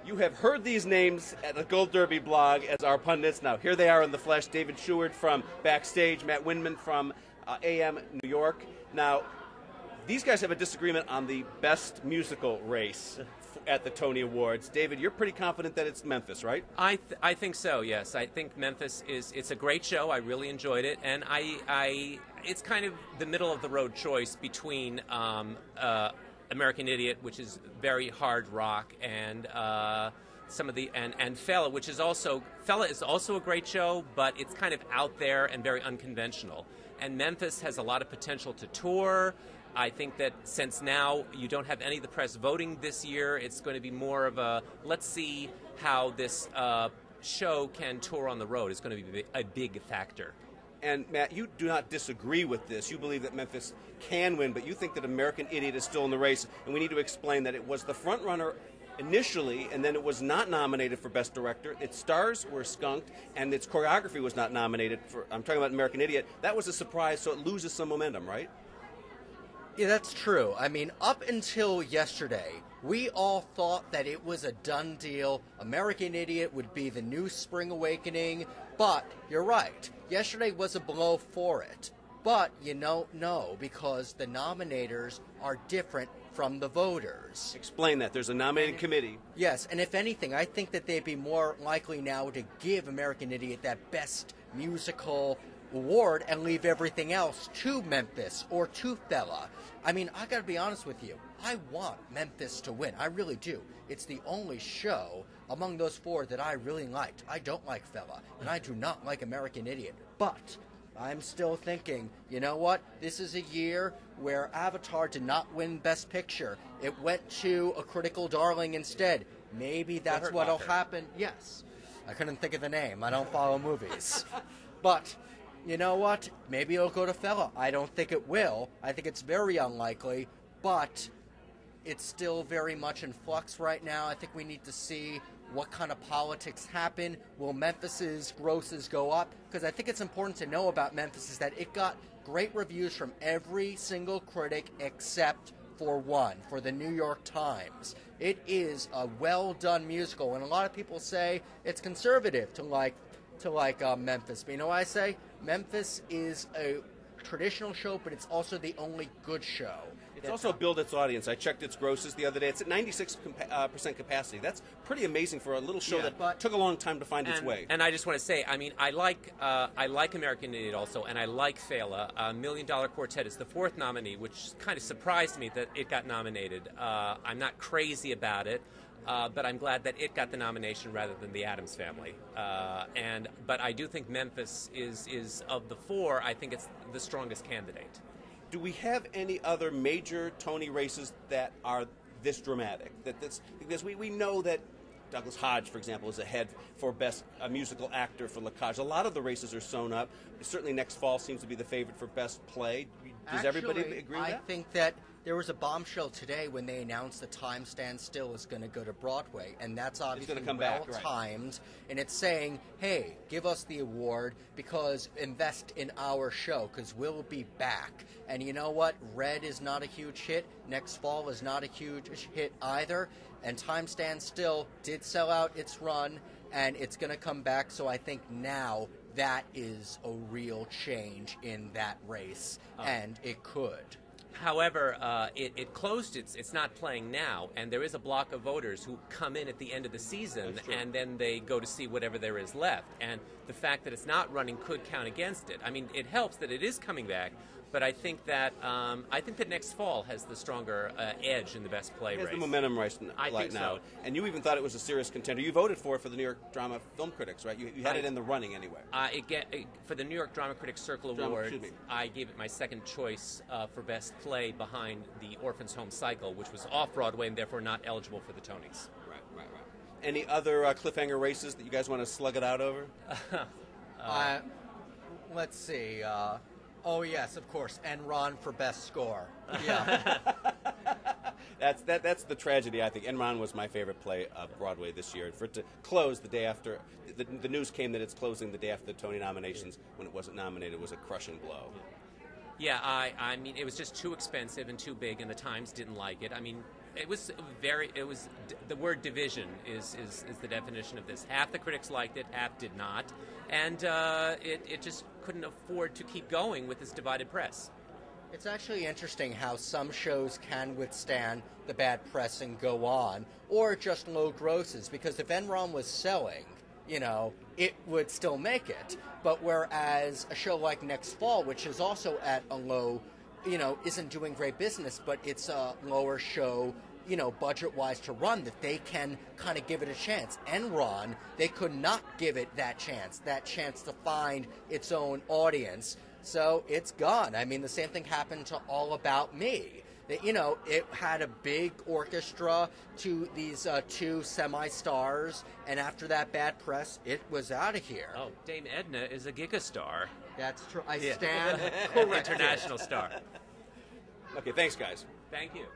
You have heard these names at the Gold Derby blog as our pundits. Now, here they are in the flesh. David Sheward from Backstage, Matt Windman from amNY. Now, these guys have a disagreement on the best musical race at the Tony Awards. David, you're pretty confident that it's Memphis, right? I think so, yes. I think Memphis it's a great show. I really enjoyed it. And it's kind of the middle of the road choice between American Idiot, which is very hard rock, and some of the and Fela, which is also a great show, but it's kind of out there and very unconventional. And Memphis has a lot of potential to tour. I think that since now you don't have any of the press voting this year, it's going to be more of a let's see how this show can tour on the road. It's going to be a big factor. And Matt, you do not disagree with this. You believe that Memphis can win, but you think that American Idiot is still in the race, and we need to explain that it was the front runner initially, and then it was not nominated for Best Director. Its stars were skunked, and its choreography was not nominated for, I'm talking about American Idiot. That was a surprise, so it loses some momentum, right? Yeah, that's true. I mean, up until yesterday, we all thought that it was a done deal. American Idiot would be the new Spring Awakening, but you're right. Yesterday was a blow for it. But you don't know because the nominators are different from the voters. Explain that. There's a nominating committee. Yes, and if anything, I think that they'd be more likely now to give American Idiot that Best Musical award and leave everything else to Memphis or to Fela. I mean, I gotta be honest with you. I want Memphis to win. I really do. It's the only show among those four that I really liked. I don't like Fela, and I do not like American Idiot. But I'm still thinking, you know what? This is a year where Avatar did not win Best Picture. It went to a critical darling instead. Maybe that's what'll happen. Yes. I couldn't think of the name. I don't follow movies. But you know what? Maybe it'll go to Fela. I don't think it will. I think it's very unlikely, but it's still very much in flux right now. I think we need to see what kind of politics happen. Will Memphis's grosses go up? Because I think it's important to know about Memphis is that it got great reviews from every single critic except for one, for the New York Times. It is a well-done musical, and a lot of people say it's conservative to like Memphis. But you know what I say? Memphis is a traditional show, but it's also the only good show. It's also built its audience. I checked its grosses the other day. It's at 96% capacity. That's pretty amazing for a little show that took a long time to find its way. And I just want to say, I mean, I like American Idiot also, and I like Fela. $1 Million Quartet is the fourth nominee, which kind of surprised me that it got nominated. I'm not crazy about it. But I'm glad that it got the nomination rather than the Addams Family. But I do think Memphis is of the four, I think it's the strongest candidate. Do we have any other major Tony races that are this dramatic? Because we know that Douglas Hodge, for example, is ahead for Best Musical Actor for La Cage. A lot of the races are sewn up. Certainly Next Fall seems to be the favorite for Best Play. Does everybody agree with that? I think that there was a bombshell today when they announced that Time Stands Still is going to go to Broadway, and that's obviously well-timed, and it's saying, hey, give us the award because invest in our show because we'll be back. And you know what? Red is not a huge hit. Next Fall is not a huge hit either, and Time Stands Still did sell out its run, and it's going to come back, so I think now that is a real change in that race, and it could. However, it closed it's not playing now, and there is a block of voters who come in at the end of the season, and then they go to see whatever there is left. And the fact that it's not running could count against it. I mean, it helps that it is coming back, but I think that Next Fall has the stronger edge in the Best Play race. It has the momentum right now. So. And you even thought it was a serious contender. You voted for it for the New York Drama Film Critics, right? You had it in the running anyway. For the New York Drama Critics Circle Awards, I gave it my second choice for Best Play behind The Orphan's Home Cycle, which was off-Broadway and therefore not eligible for the Tonys. Right. Any other cliffhanger races that you guys want to slug it out over? Let's see. Oh, yes, of course. Enron for Best Score. Yeah. That's the tragedy, I think. Enron was my favorite play of Broadway this year. For it to close the day after, the news came that it's closing the day after the Tony nominations when it wasn't nominated was a crushing blow. Yeah, I mean, it was just too expensive and too big, and the Times didn't like it. I mean, It was the word division is the definition of this. Half the critics liked it, half did not, and it just couldn't afford to keep going with this divided press. It's actually interesting how some shows can withstand the bad press and go on, or just low grosses, because if Enron was selling, it would still make it. But whereas a show like Next Fall, which is also at a low, isn't doing great business, but it's a lower show, budget-wise to run, that they can kind of give it a chance. Enron, they could not give it that chance to find its own audience. So it's gone. I mean, the same thing happened to All About Me. It had a big orchestra to these two semi-stars, and after that bad press, it was out of here. Oh, Dame Edna is a gigastar. That's true. I stand corrected. International star. Okay, thanks, guys. Thank you.